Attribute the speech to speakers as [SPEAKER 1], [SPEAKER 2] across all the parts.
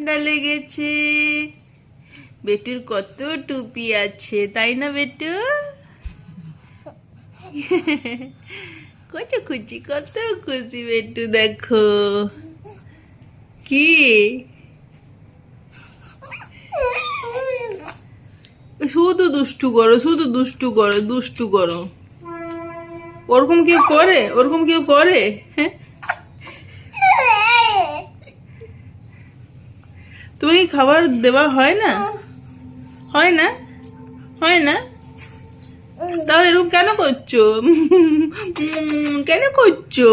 [SPEAKER 1] ঠান্ডা লেগেছে। বেটুর কত টুপি আছে, তাই না বেটু? কত খুশি বেটু, দেখো কি শুধু দুষ্টু করো, শুধু দুষ্টু করো। ওরকম কেউ করে হ্যাঁ? তুমি খাবার দেওয়া হয় না? হয় না? হয় না? তাহলে এরকম কেন করছো? কেন করছো?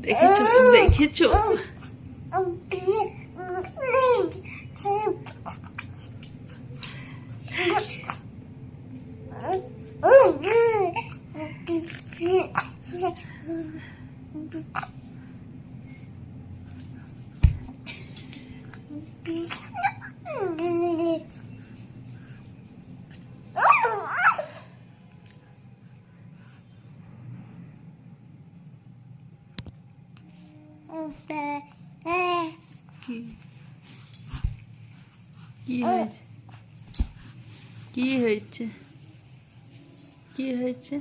[SPEAKER 1] দেখেছো দেখেছো? কি কি হয়েছে? কি হয়েছে? কি হয়েছে?